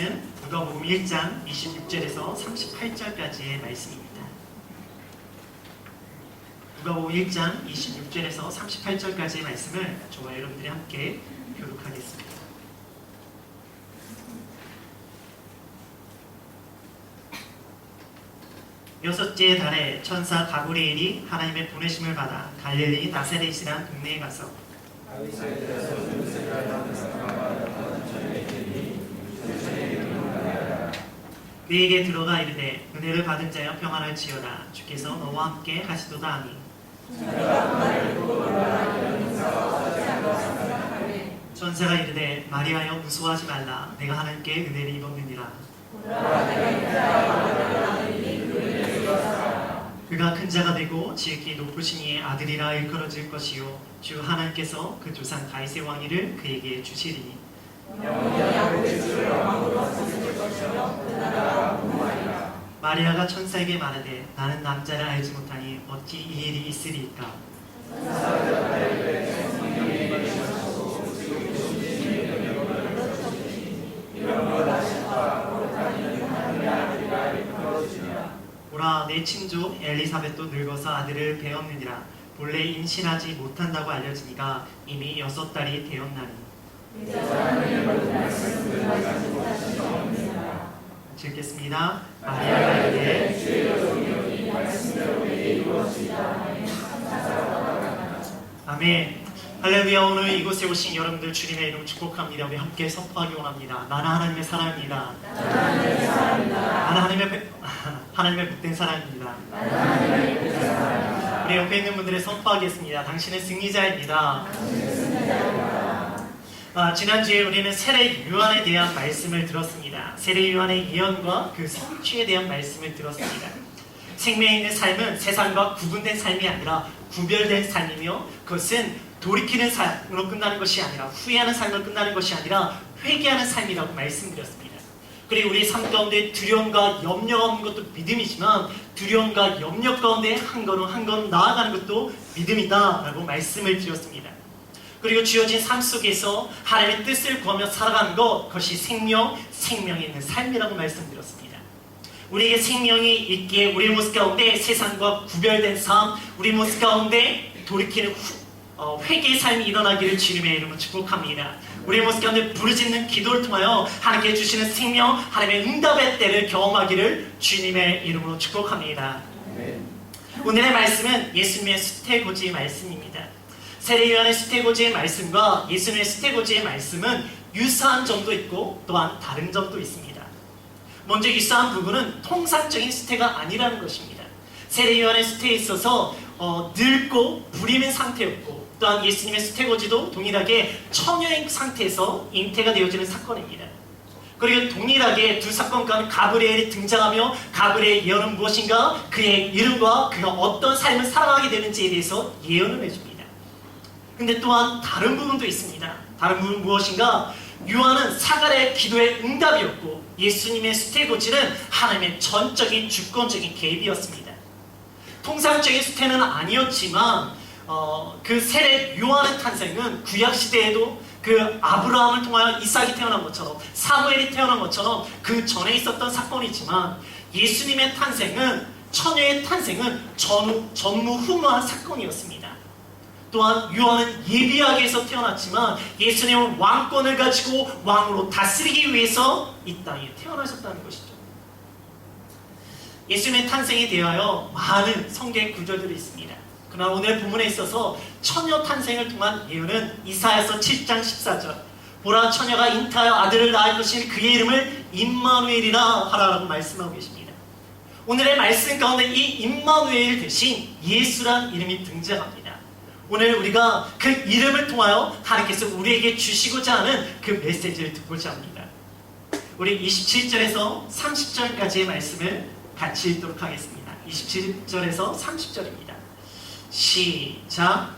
말씀은 누가복음 1장 26절에서 38절까지의 말씀입니다. 누가복음 1장 26절에서 38절까지의 말씀을 저와 여러분들이 함께 교독하겠습니다. 여섯째 달에 천사 가브리엘이 하나님의 보내심을 받아 갈릴리 나사렛이라는 동네에 가서 그에게 들어가 이르되 은혜를 받은 자여 평안할지어다 주께서 너와 함께 하시도다 하니 천사가 이르되 마리아여 무서워하지 말라 내가 하나님께 은혜를 입었느니라 그가 큰 자가 되고 지극히 높으시니 아들이라 일컬어질 것이요 주 하나님께서 그 조상 다윗의 왕위를 그에게 주시리니 마리아가 천사에게 말하되 나는 남자를 알지 못하니 어찌 이 일이 있으리이까 보라 내 친족 엘리사벳도 늙어서 아들을 배었느니라 본래 임신하지 못한다고 알려지니가 이미 6달이 되었나니 읽겠습니다. 마리아가 이르되 주의 종이 말씀대로 내게 이루어지리이다. 아멘. 할렐루야. 오늘 이곳에 오신 여러분들 주님의 이름 축복합니다. 우리 함께 선포하기 원합니다. 나는 하나님의 사랑입니다. 나는 하나님의 복된 사랑입니다. 우리 옆에 있는 분들의 선포하겠습니다. 당신은 승리자입니다. 지난주에 우리는 세례 요한에 대한 말씀을 들었습니다. 세례 요한의 예언과 그 성취에 대한 말씀을 들었습니다. 생명에 있는 삶은 세상과 구분된 삶이 아니라 구별된 삶이며 그것은 돌이키는 삶으로 끝나는 것이 아니라 후회하는 삶으로 끝나는 것이 아니라 회개하는 삶이라고 말씀드렸습니다. 그리고 우리 삶 가운데 두려움과 염려가 없는 것도 믿음이지만 두려움과 염려 가운데 한 걸음 나아가는 것도 믿음이다 라고 말씀을 드렸습니다. 그리고 주어진 삶 속에서 하나님의 뜻을 구하며 살아가는 것, 그것이 생명이 있는 삶이라고 말씀드렸습니다. 우리에게 생명이 있기에 우리 모습 가운데 세상과 구별된 삶, 우리 모습 가운데 돌이키는 회개의 삶이 일어나기를 주님의 이름으로 축복합니다. 우리 모습 가운데 부르짖는 기도를 통하여 하나님께 주시는 생명, 하나님의 응답의 때를 경험하기를 주님의 이름으로 축복합니다. 오늘의 말씀은 예수님의 수태고지의 말씀입니다. 세례 요한의 수태고지의 말씀과 예수님의 수태고지의 말씀은 유사한 점도 있고 또한 다른 점도 있습니다. 먼저 유사한 부분은 통상적인 수태가 아니라는 것입니다. 세례 요한의 수태에 있어서 늙고 부리는 상태였고 또한 예수님의 수태고지도 동일하게 처녀인 상태에서 잉태가 되어지는 사건입니다. 그리고 동일하게 두 사건 가운데 가브리엘이 등장하며 가브리엘의 예언은 무엇인가? 그의 이름과 그가 어떤 삶을 살아가게 되는지에 대해서 예언을 해줍니다. 근데 또한 다른 부분도 있습니다. 다른 부분은 무엇인가? 요한은 사가랴의 기도의 응답이었고 예수님의 수태고지는 하나님의 전적인 주권적인 개입이었습니다. 통상적인 수태는 아니었지만 그 세례 요한의 탄생은 구약시대에도 그 아브라함을 통하여 이삭이 태어난 것처럼 사무엘이 태어난 것처럼 그 전에 있었던 사건이지만 예수님의 탄생은 처녀의 탄생은 전무후무한 사건이었습니다. 또한 요한은 예비하게에서 태어났지만 예수님은 왕권을 가지고 왕으로 다스리기 위해서 이 땅에 태어나셨다는 것이죠. 예수님의 탄생에 대하여 많은 성경 구절들이 있습니다. 그러나 오늘 본문에 있어서 처녀 탄생을 통한 예언은 이사야서 7장 14절 보라 처녀가 잉태하여 아들을 낳을 것이니 그의 이름을 임마누엘이라 하라라고 말씀하고 계십니다. 오늘의 말씀 가운데 이 임마누엘 대신 예수란 이름이 등장합니다. 오늘 우리가 그 이름을 통하여 하나님께서 우리에게 주시고자 하는 그 메시지를 듣고자 합니다. 우리 27절에서 30절까지의 말씀을 같이 읽도록 하겠습니다. 27절에서 30절입니다. 시작.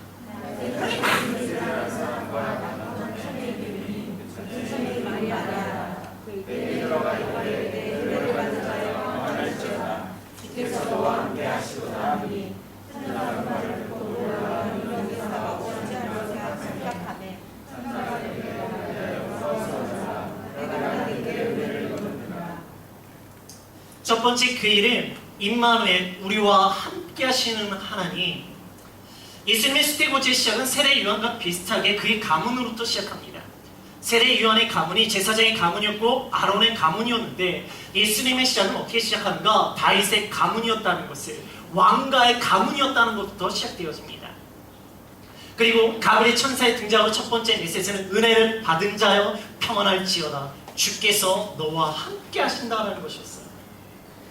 첫 번째 그 이름 임마누엘, 우리와 함께 하시는 하나님. 예수님의 수태고지의 시작은 세례 요한과 비슷하게 그의 가문으로부터 시작합니다. 세례 요한의 가문이 제사장의 가문이었고 아론의 가문이었는데 예수님의 시작은 어떻게 시작하는가? 다윗의 가문이었다는 것을, 왕가의 가문이었다는 것부터 시작되어집니다. 그리고 가브리엘 천사의 등장으로 첫 번째 메시지는 은혜를 받은 자여 평안할지어다, 주께서 너와 함께 하신다는 것이었어요.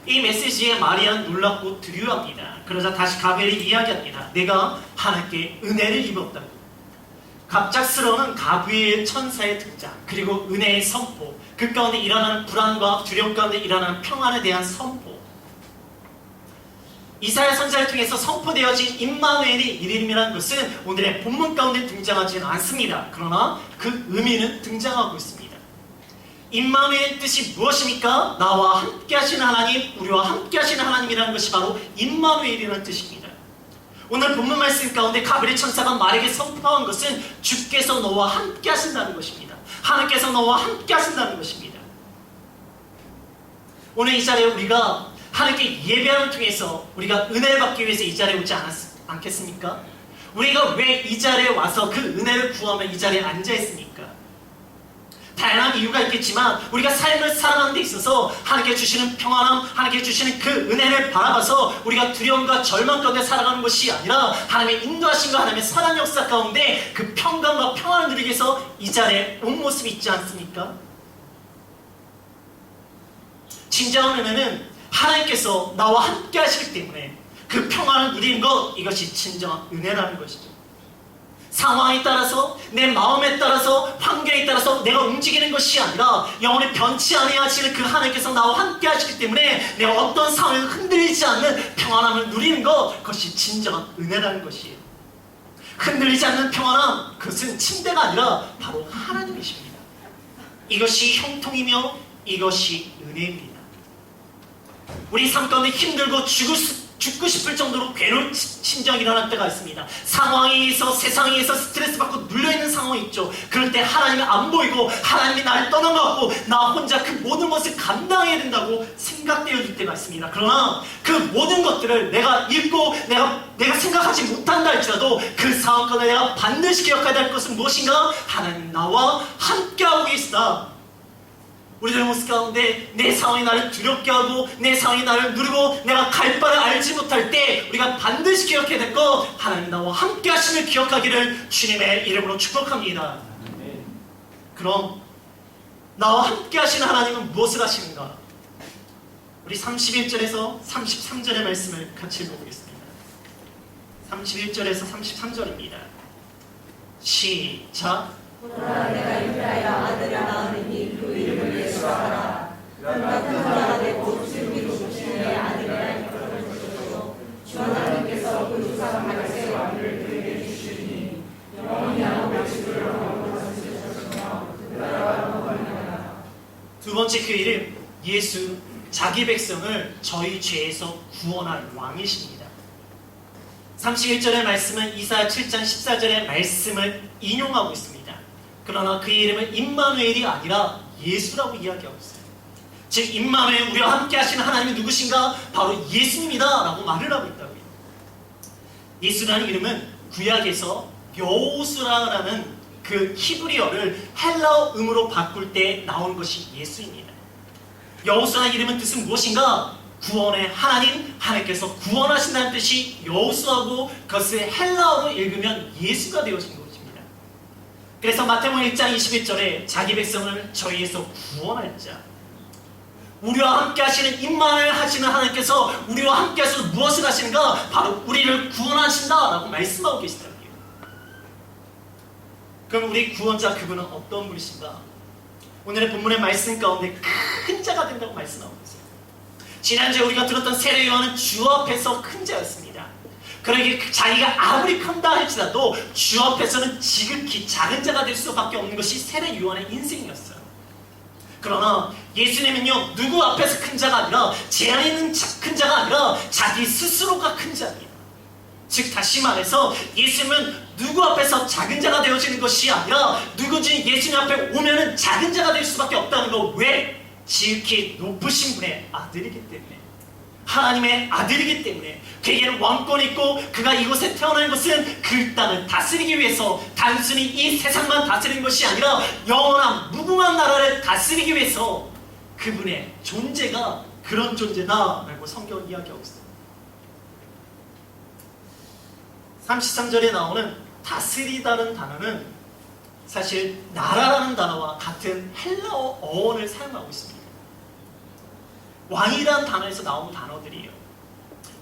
이 메시지에 마리아는 놀랍고 두려워합니다. 그러자 다시 가브리엘이 이야기합니다. 내가 하나님께 은혜를 입었다고. 갑작스러운 가브리엘 천사의 등장, 그리고 은혜의 선포, 그 가운데 일어나는 불안과 두려움 가운데 일어나는 평안에 대한 선포. 이사야 선지자를 통해서 선포되어진 임마누엘의 이름이라는 것은 오늘의 본문 가운데 등장하지는 않습니다. 그러나 그 의미는 등장하고 있습니다. 임마누엘의 뜻이 무엇입니까? 나와 함께 하시는 하나님, 우리와 함께 하시는 하나님이라는 것이 바로 임마누엘이라는 뜻입니다. 오늘 본문 말씀 가운데 가브리엘 천사가 마리아에게 선포한 것은 주께서 너와 함께 하신다는 것입니다. 하나님께서 너와 함께 하신다는 것입니다. 오늘 이 자리에 우리가 하나님께 예배함을 통해서 우리가 은혜를 받기 위해서 이 자리에 오지 않겠습니까? 우리가 왜 이 자리에 와서 그 은혜를 구하며 이 자리에 앉아있습니까? 다양한 이유가 있겠지만 우리가 삶을 살아가는 데 있어서 하나님께 주시는 평안함, 하나님께 주시는 그 은혜를 바라봐서 우리가 두려움과 절망 가운데 살아가는 것이 아니라 하나님의 인도하심과 하나님의 선한 역사 가운데 그 평강과 평안을 누리기 위해서 이 자리에 온 모습이 있지 않습니까? 진정한 은혜는 하나님께서 나와 함께 하시기 때문에 그 평안을 누리는 것, 이것이 진정한 은혜라는 것이죠. 상황에 따라서, 내 마음에 따라서, 환경에 따라서 내가 움직이는 것이 아니라 영원히 변치 아니하시는 그 하나님께서 나와 함께 하시기 때문에 내가 어떤 상황에 흔들리지 않는 평안함을 누리는 것, 그것이 진정한 은혜라는 것이에요. 흔들리지 않는 평안함, 그것은 침대가 아니라 바로 하나님이십니다. 이것이 형통이며 이것이 은혜입니다. 우리 삶 가운데 힘들고 죽고 싶을 정도로 괴로운 심정이 일어날 때가 있습니다. 상황에 의해서, 세상에 의해서 스트레스 받고 눌려있는 상황이 있죠. 그럴 때 하나님이 안 보이고 하나님이 나를 떠난 것 같고 나 혼자 그 모든 것을 감당해야 된다고 생각되어질 때가 있습니다. 그러나 그 모든 것들을 내가 읽고 내가 생각하지 못한다 할지라도 그 상황 가운데 내가 반드시 기억해야 될 것은 무엇인가? 하나님 나와 함께하고 계시다. 우리들의 모습 가운데 내 상황이 나를 두렵게 하고 내 상황이 나를 누르고 내가 갈 바를 알지 못할 때 우리가 반드시 기억해야 될 것, 하나님 나와 함께 하심을 기억하기를 주님의 이름으로 축복합니다. 그럼 나와 함께 하시는 하나님은 무엇을 하시는가? 우리 31절에서 33절의 말씀을 같이 읽어보겠습니다. 31절에서 33절입니다. 시작. 그러나 내가 유다야 아들을 낳으니 그 이름을 예수라 하라. 그런 같은 자가 되고 지금도 주신의 아들이라 이끌어 주시고 주 하나님께서 그 주사 갈새 왕을 그에게 주시니 영원히 하고 백식을 하고 사시셨으며 그 나라가 영원하리라. 두 번째 그 이름 예수, 자기 백성을 저희 죄에서 구원할 왕이십니다. 31절의 말씀은 이사야 7장 14절의 말씀을 인용하고 있습니다. 그러나 그 이름은 임마누엘이 아니라 예수라고 이야기하고 있어요. 즉 임마누엘, 우리와 함께 하시는 하나님이 누구신가? 바로 예수님이다 라고 말을 하고 있다고요. 예수라는 이름은 구약에서 여호수라라는 그 히브리어를 헬라어음으로 바꿀 때 나온 것이 예수입니다. 여호수라는 이름은 뜻은 무엇인가? 구원의 하나님, 하나님께서 구원하신다는 뜻이 여호수아고 그것을 헬라어로 읽으면 예수가 되어진 것입니다. 그래서 마태복음 1장 21절에 자기 백성을 저희에서 구원할 자, 우리와 함께 하시는 임마누엘 하시는 하나님께서 우리와 함께 하셔서 무엇을 하시는가? 바로 우리를 구원하신다 라고 말씀하고 계시더라고요. 그럼 우리 구원자 그분은 어떤 분이신가? 오늘의 본문의 말씀 가운데 큰 자가 된다고 말씀하고 있어요. 지난주에 우리가 들었던 세례 요한은 주 앞에서 큰 자였습니다. 그러기에 자기가 아무리 큰다 할지라도 주 앞에서는 지극히 작은 자가 될 수밖에 없는 것이 세례 요한의 인생이었어요. 그러나 예수님은요, 누구 앞에서 큰 자가 아니라 제 안에 있는 큰 자가 아니라 자기 스스로가 큰 자입니다. 즉 다시 말해서 예수님은 누구 앞에서 작은 자가 되어지는 것이 아니라 누구든지 예수님 앞에 오면은 작은 자가 될 수밖에 없다는 거. 왜? 지극히 높으신 분의 아들이기 때문에, 하나님의 아들이기 때문에 그에게는 왕권이 있고, 그가 이곳에 태어난 것은 그 땅을 다스리기 위해서 단순히 이 세상만 다스리는 것이 아니라 영원한 무궁한 나라를 다스리기 위해서 그분의 존재가 그런 존재다라고 성경은 이야기하고 있습니다. 33절에 나오는 다스리다는 단어는 사실 나라라는 단어와 같은 헬라어 어원을 사용하고 있습니다. 왕이라는 단어에서 나온 단어들이에요.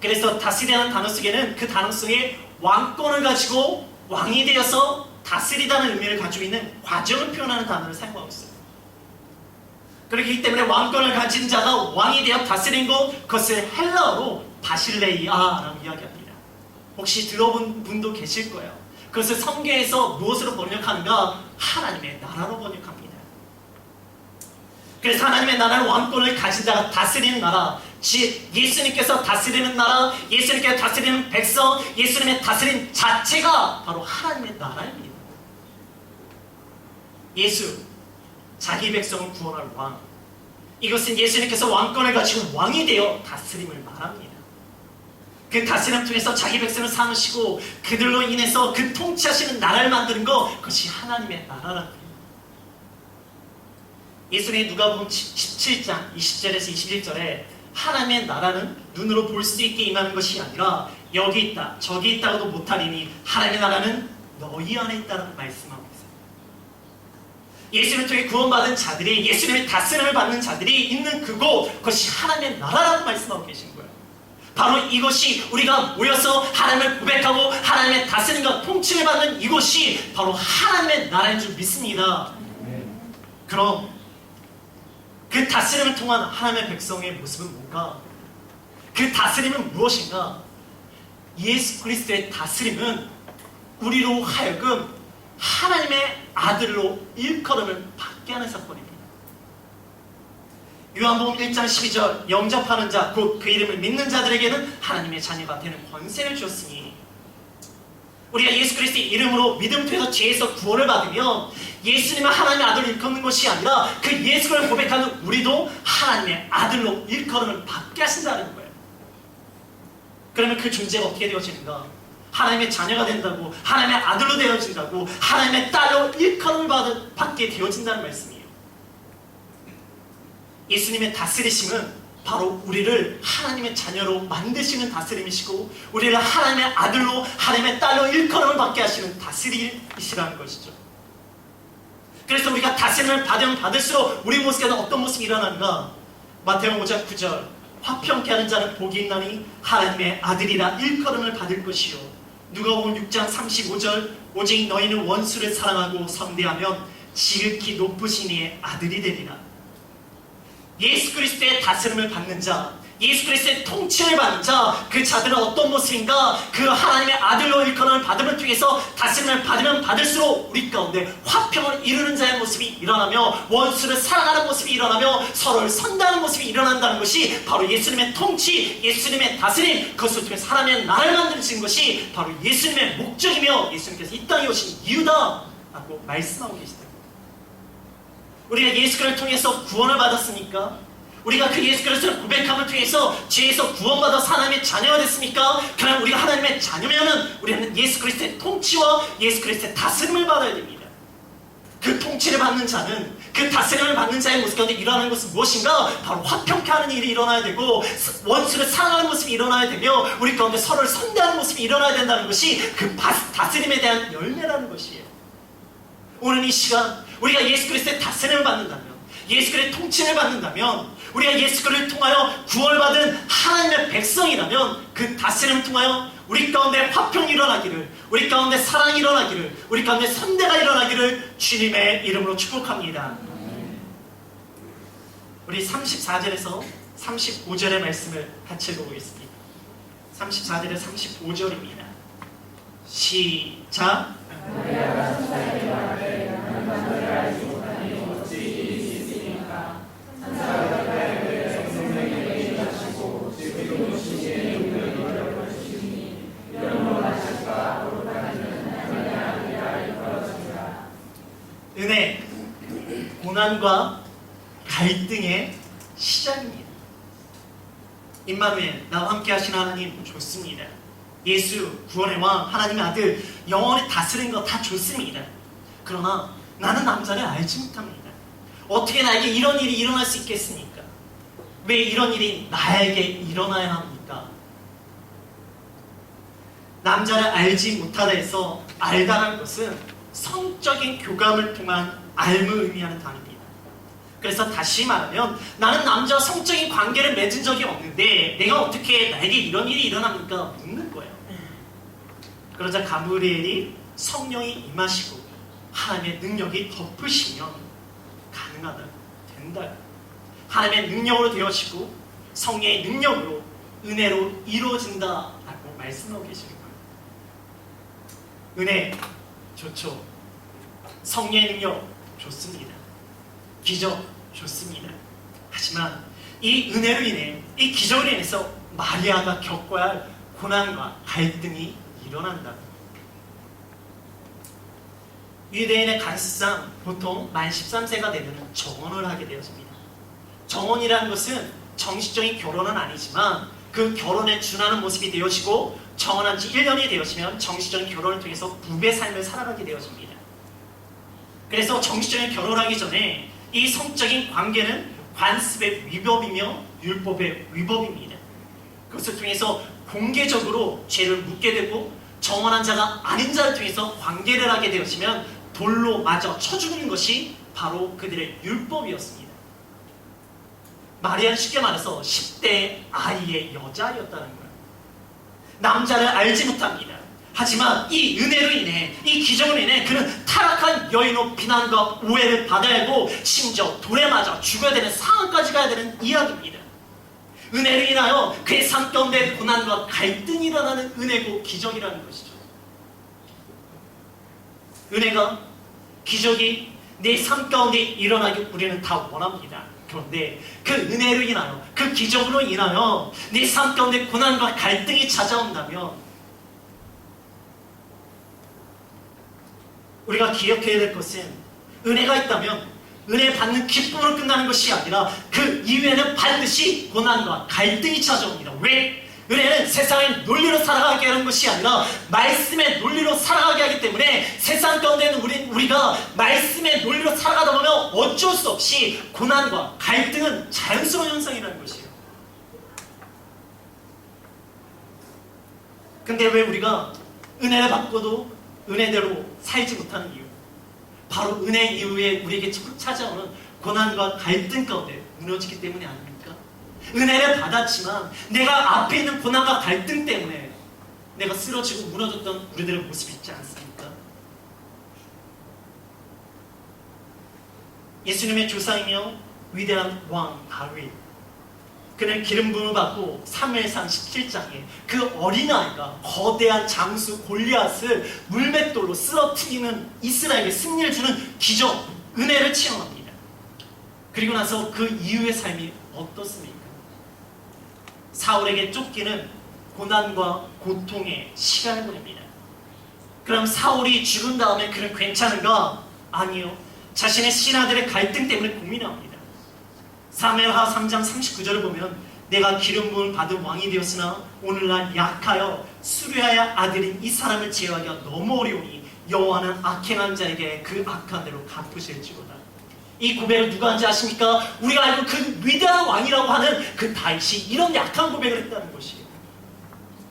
그래서 다스리다는 단어 속에는 그 단어 속에 왕권을 가지고 왕이 되어서 다스리다는 의미를 가지고 있는 과정을 표현하는 단어를 사용하고 있어요. 그렇기 때문에 왕권을 가진 자가 왕이 되어 다스린 것, 그것을 헬라어로 바실레이아라고 이야기합니다. 혹시 들어본 분도 계실 거예요. 그것을 성경에서 무엇으로 번역하는가? 하나님의 나라로 번역합니다. 그래서 하나님의 나라는 왕권을 가진 자가 다스리는 나라, 즉 예수님께서 다스리는 나라, 예수님께서 다스리는 백성, 예수님의 다스림 자체가 바로 하나님의 나라입니다. 예수, 자기 백성을 구원할 왕, 이것은 예수님께서 왕권을 가지고 왕이 되어 다스림을 말합니다. 그 다스림을 통해서 자기 백성을 삼으시고 그들로 인해서 그 통치하시는 나라를 만드는 것, 그것이 하나님의 나라라는 거예요. 예수님의 누가복음 17장 20절에서 21절에 하나님의 나라는 눈으로 볼 수 있게 임하는 것이 아니라 여기 있다 저기 있다고도 못하리니 하나님의 나라는 너희 안에 있다라고 말씀하고 있어요. 예수님을 통해 구원받은 자들이, 예수님의 다스림을 받는 자들이 있는 그곳, 그것이 하나님의 나라라고 말씀하고 계신 거예요. 바로 이것이 우리가 모여서 하나님을 고백하고 하나님의 다스림과 통치를 받는 이곳이 바로 하나님의 나라인 줄 믿습니다. 그럼 그 다스림을 통한 하나님의 백성의 모습은 뭔가? 그 다스림은 무엇인가? 예수 그리스도의 다스림은 우리로 하여금 하나님의 아들로 일컬음을 받게 하는 사건입니다. 요한복음 1장 12절, 영접하는 자, 곧 그 이름을 믿는 자들에게는 하나님의 자녀가 되는 권세를 주었으니, 우리가 예수 그리스도의 이름으로 믿음 통해서 죄에서 구원을 받으면 예수님은 하나님의 아들로 일컫는 것이 아니라 그 예수를 고백하는 우리도 하나님의 아들로 일컬음을 받게 하신다는 거예요. 그러면 그 존재가 어떻게 되어지는가? 하나님의 자녀가 된다고, 하나님의 아들로 되어진다고, 하나님의 딸로 일컬음을 받게 되어진다는 말씀이에요. 예수님의 다스리심은 바로 우리를 하나님의 자녀로 만드시는 다스림이시고, 우리를 하나님의 아들로, 하나님의 딸로 일컬음을 받게 하시는 다스림이시라는 것이죠. 그래서 우리가 다스림을 받으면 받을수록 우리 모습에는 어떤 모습이 일어나는가? 마태복음 5장 9절, 화평케 하는 자는 복이 있나니 하나님의 아들이라 일컬음을 받을 것이요. 누가복음 6장 35절, 오직 너희는 원수를 사랑하고 성대하면 지극히 높으신 이의 아들이 되리라. 예수 그리스도의 다스림을 받는 자, 예수 그리스도의 통치를 받는 자, 그 자들은 어떤 모습인가? 그 하나님의 아들로 일컬음을 받음을 통해서 다스림을 받으면 받을수록 우리 가운데 화평을 이루는 자의 모습이 일어나며, 원수를 사랑하는 모습이 일어나며, 서로를 선대하는 모습이 일어난다는 것이 바로 예수님의 통치, 예수님의 다스림, 그것을 통해 사람의 나라를 만드는 것이 바로 예수님의 목적이며 예수님께서 이 땅에 오신 이유다 라고 말씀하고 계시다. 우리가 예수 그리스도를 통해서 구원을 받았습니까? 우리가 그 예수 그리스도를 고백함을 통해서 죄에서 구원받아서 하나님의 자녀가 됐습니까? 그럼 우리가 하나님의 자녀면은 우리는 예수 그리스도의 통치와 예수 그리스도의 다스림을 받아야 됩니다. 그 통치를 받는 자는, 그 다스림을 받는 자의 모습 가운데 일어나는 것은 무엇인가? 바로 화평케 하는 일이 일어나야 되고, 원수를 사랑하는 모습이 일어나야 되며, 우리 가운데 서로를 선대하는 모습이 일어나야 된다는 것이 그 다스림에 대한 열매라는 것이에요. 오늘 이 시간 우리가 예수 그리스도의 다스림을 받는다면, 예수 그리스도의 통치를 받는다면, 우리가 예수 그리스도를 통하여 구원받은 하나님의 백성이라면 그 다스림을 통하여 우리 가운데 화평이 일어나기를, 우리 가운데 사랑이 일어나기를, 우리 가운데 선대가 일어나기를 주님의 이름으로 축복합니다. 우리 34절에서 35절의 말씀을 같이 읽어보겠습니다. 34절에 35절입니다. 시작. 은혜, 고난과 갈등의 시작입니다. 임마누엘, 나와 함께 하신 하나님 좋습니다. 예수, 구원의 왕, 하나님의 아들, 영원히 다스린 거 다 좋습니다. 그러나 나는 남자를 알지 못합니다. 어떻게 나에게 이런 일이 일어날 수 있겠습니까? 왜 이런 일이 나에게 일어나야 합니까? 남자를 알지 못하다 해서 알다라는 것은 성적인 교감을 통한 알을 의미하는 단어입니다. 그래서 다시 말하면 나는 남자와 성적인 관계를 맺은 적이 없는데 내가 어떻게 나에게 이런 일이 일어납니까? 묻는 거예요. 그러자 가브리엘이 성령이 임하시고 하나님의 능력이 덮으시면 가능하다, 된다. 하나님의 능력으로 되어지고 성령의 능력으로 은혜로 이루어진다라고 말씀하고 계시는 거예요. 은혜 좋죠. 성령의 능력 좋습니다. 기적 좋습니다. 하지만 이 은혜로 인해, 이 기적으로 인해서 마리아가 겪어야 할 고난과 갈등이 일어난다. 유대인의 관습상 보통 만 13세가 되면 정혼을 하게 되어집니다. 정혼이라는 것은 정식적인 결혼은 아니지만 그 결혼에 준하는 모습이 되어지고 정혼한 지 1년이 되어지면 정식적인 결혼을 통해서 부부의 삶을 살아가게 되어집니다. 그래서 정식적인 결혼을 하기 전에 이 성적인 관계는 관습의 위법이며 율법의 위법입니다. 그것을 통해서 공개적으로 죄를 묻게 되고 정혼한 자가 아닌 자를 통해서 관계를 하게 되어지면 돌로 맞아 쳐 죽는 것이 바로 그들의 율법이었습니다. 마리아는 쉽게 말해서 10대 아이의 여자였다는 거예요. 남자를 알지 못합니다. 하지만 이 은혜로 인해, 이 기적으로 인해 그는 타락한 여인의 비난과 오해를 받아야 하고 심지어 돌에 맞아 죽어야 되는 상황까지 가야 되는 이야기입니다. 은혜로 인하여 그의 삶 가운데 고난과 갈등이 일어나는 은혜고 기적이라는 것이죠. 은혜가, 기적이 내 삶 가운데 일어나길 우리는 다 원합니다. 그런데 그 은혜로 인하여, 그 기적으로 인하여 내 삶 가운데 고난과 갈등이 찾아온다면 우리가 기억해야 될 것은 은혜가 있다면 은혜 받는 기쁨으로 끝나는 것이 아니라 그 이후에는 반드시 고난과 갈등이 찾아옵니다. 왜? 은혜는 세상의 논리로 살아가게 하는 것이 아니라 말씀의 논리로 살아가게 하기 때문에 세상 가운데는 우리가 말씀의 논리로 살아가다 보면 어쩔 수 없이 고난과 갈등은 자연스러운 현상이라는 것이에요. 근데 왜 우리가 은혜를 받고도 은혜대로 살지 못하는 이유, 바로 은혜 이후에 우리에게 찾아오는 고난과 갈등 가운데 무너지기 때문이 아닙니까? 은혜를 받았지만 내가 앞에 있는 고난과 갈등 때문에 내가 쓰러지고 무너졌던 우리들의 모습이 있지 않습니까? 예수님의 조상이며 위대한 왕 다윗, 그는 기름 부음을 받고 사무엘상 17장에 그 어린아이가 거대한 장수 골리앗을 물맷돌로 쓰러뜨리는 이스라엘에게 승리를 주는 기적, 은혜를 체험합니다. 그리고 나서 그 이후의 삶이 어떻습니까? 사울에게 쫓기는 고난과 고통의 시간을 보냅니다. 그럼 사울이 죽은 다음에 그는 괜찮은가? 아니요. 자신의 신하들의 갈등 때문에 고민합니다. 사무엘하 3장 39절을 보면 내가 기름 부음을 받은 왕이 되었으나 오늘날 약하여 수르야의 아들인 이 사람을 제어하기가 너무 어려우니 여호와는 악행한 자에게 그 악한 대로 갚으실지로다. 이 고백을 누가 한지 아십니까? 우리가 알고 그 위대한 왕이라고 하는 그 다윗이 이런 약한 고백을 했다는 것이에요.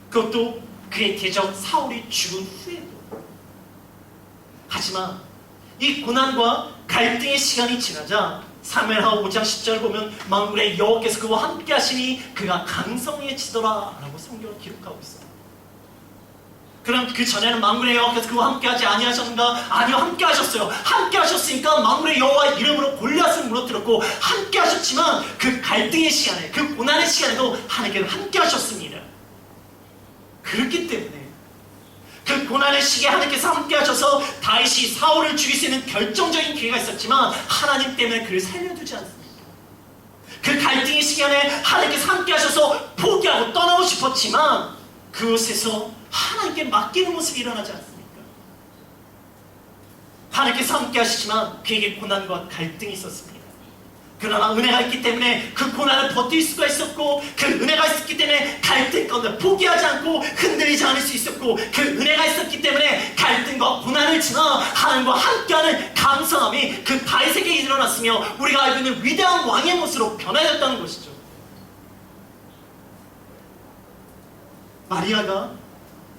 그것도 그의 대적 사울이 죽은 후에도. 하지만 이 고난과 갈등의 시간이 지나자 사무엘하 5장 10절을 보면 만군의 여호와께서 그와 함께 하시니 그가 강성해지더라 라고 성경을 기록하고 있어요. 그럼 그 전에는 만군의 여호와께서 그와 함께 하지 아니하셨는가? 아니요, 함께 하셨어요. 함께 하셨으니까 만군의 여호와 이름으로 골리앗을 무너뜨렸고 함께 하셨지만 그 갈등의 시간에, 그 고난의 시간에도 하나님께서 함께 하셨습니다. 그렇기 때문에 그 고난의 시기에 하나님께서 함께 하셔서 다윗이 사울을 죽일 수 있는 결정적인 기회가 있었지만 하나님 때문에 그를 살려두지 않습니다. 그 갈등의 시간에 하나님께서 함께 하셔서 포기하고 떠나고 싶었지만 그곳에서 하나님께 맡기는 모습이 일어나지 않습니까? 하나님께서 함께 하시지만 그에게 고난과 갈등이 있었습니다. 그러나 은혜가 있기 때문에 그 고난을 버틸 수가 있었고, 그 은혜가 있었기 때문에 갈등 가운데 포기하지 않고 흔들리지 않을 수 있었고, 그 은혜가 있었기 때문에 갈등과 고난을 지나 하나님과 함께하는 감사함이 그 다윗에게 일어났으며 우리가 알고 있는 위대한 왕의 모습으로 변화됐다는 것이죠. 마리아가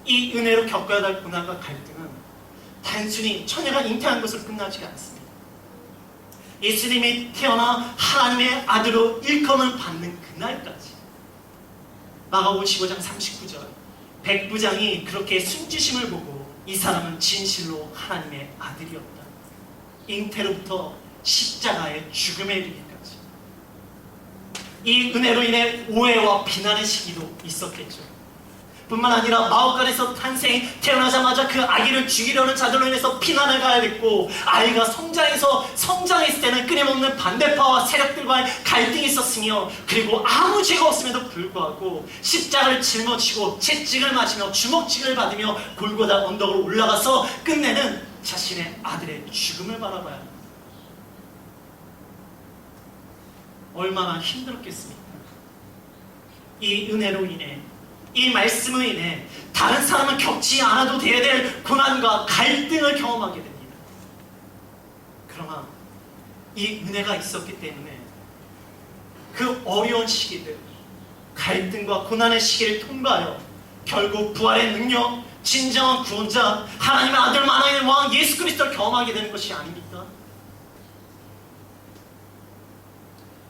이 은혜로 겪어야 할 고난과 갈등은 단순히 처녀가 잉태한 것으로 끝나지 않습니다. 예수님이 태어나 하나님의 아들로 일컬음을 받는 그날까지, 마가복음 15장 39절, 백부장이 그렇게 숨지심을 보고 이 사람은 진실로 하나님의 아들이었다. 잉태로부터 십자가의 죽음에 이르기까지 이 은혜로 인해 오해와 비난의 시기도 있었겠죠. 뿐만 아니라 마옥간에서 태어나자마자 그 아기를 죽이려는 자들로 인해서 피난을 가야 됐고, 아이가 성장했을 때는 끊임없는 반대파와 세력들과의 갈등이 있었으며, 그리고 아무 죄가 없음에도 불구하고 십자가를 짊어지고 채찍을 맞으며 주먹질을 받으며 골고다 언덕으로 올라가서 끝내는 자신의 아들의 죽음을 바라봐야 합니다. 얼마나 힘들었겠습니까? 이 은혜로 인해, 이 말씀으로 인해 다른 사람은 겪지 않아도 돼야 될 고난과 갈등을 경험하게 됩니다. 그러나 이 은혜가 있었기 때문에 그 어려운 시기들, 갈등과 고난의 시기를 통과하여 결국 부활의 능력, 진정한 구원자, 하나님의 아들 만왕의 왕 예수 그리스도를 경험하게 되는 것이 아닙니까?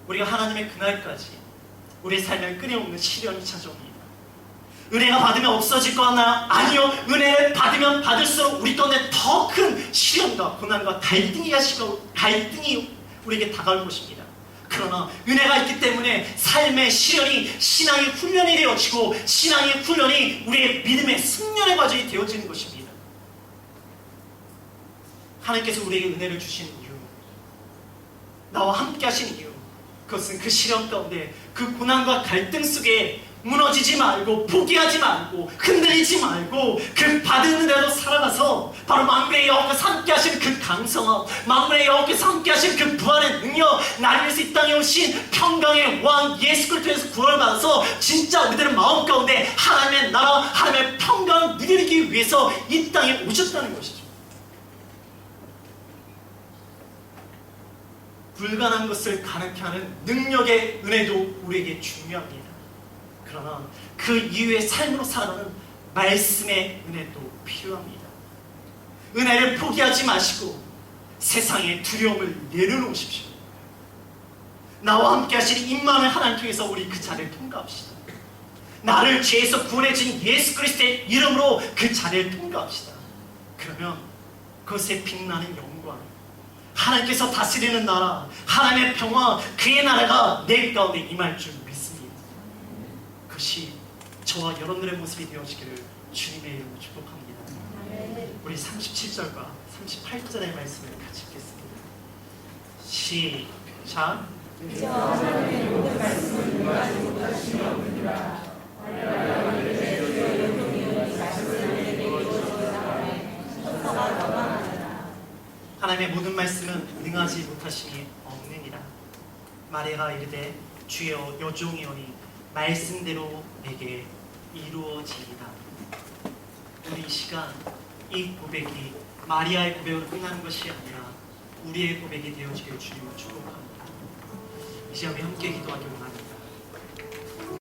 우리가 하나님의 그날까지 우리의 삶에 끊임없는 시련이 찾아옵니다. 은혜가 받으면 없어질 것 같나요? 아니요. 은혜를 받으면 받을수록 우리 가운데 더 큰 시련과 고난과 갈등이 우리에게 다가올 것입니다. 그러나 은혜가 있기 때문에 삶의 시련이 신앙의 훈련이 되어지고, 신앙의 훈련이 우리의 믿음의 숙련의 과정이 되어지는 것입니다. 하나님께서 우리에게 은혜를 주시는 이유, 나와 함께 하시는 이유, 그것은 그 시련 가운데, 그 고난과 갈등 속에 무너지지 말고, 포기하지 말고, 흔들리지 말고, 그 받은 은혜로 살아가서 바로 만군의 여호와께서 함께 하신 그 강성함, 만군의 여호와께서 함께 하신 그 부활의 능력, 나를 위해서 이 땅에 오신 평강의 왕 예수 그리스도에서 구원을 받아서 진짜 우리들의 마음 가운데 하나님의 나라, 하나님의 평강을 누리기 위해서 이 땅에 오셨다는 것이죠. 불가능한 것을 가능케 하는 능력의 은혜도 우리에게 중요합니다. 그러나 그 이후의 삶으로 살아가는 말씀의 은혜도 필요합니다. 은혜를 포기하지 마시고 세상의 두려움을 내려놓으십시오. 나와 함께 하신 임마누엘 하나님 통해서 우리 그 자리를 통과합시다. 나를 죄에서 구원해 준 예수 그리스도의 이름으로 그 자리를 통과합시다. 그러면 그것에 빛나는 영광, 하나님께서 다스리는 나라, 하나님의 평화, 그의 나라가 내 가운데 임할 줄 믿습니다. 그것이 저와 여러분들의 모습이 되어지기를 주님의 이름으로 축복합니다. 우리 37절과 38절의 말씀을 같이 읽겠습니다. 시작. 하나님의 모든 말씀을 인하지 못하시니 없느니라. 하나님의 모든 말씀은 능하지 못하심이 없느니라. 마리아가 이르되 주여 여종이오니 말씀대로 내게 이루어지이다. 우리 이 시간 이 고백이 마리아의 고백으로 끝나는 것이 아니라 우리의 고백이 되어지길 주님을 축복합니다. 이 시간 우리 함께 기도하기 원합니다.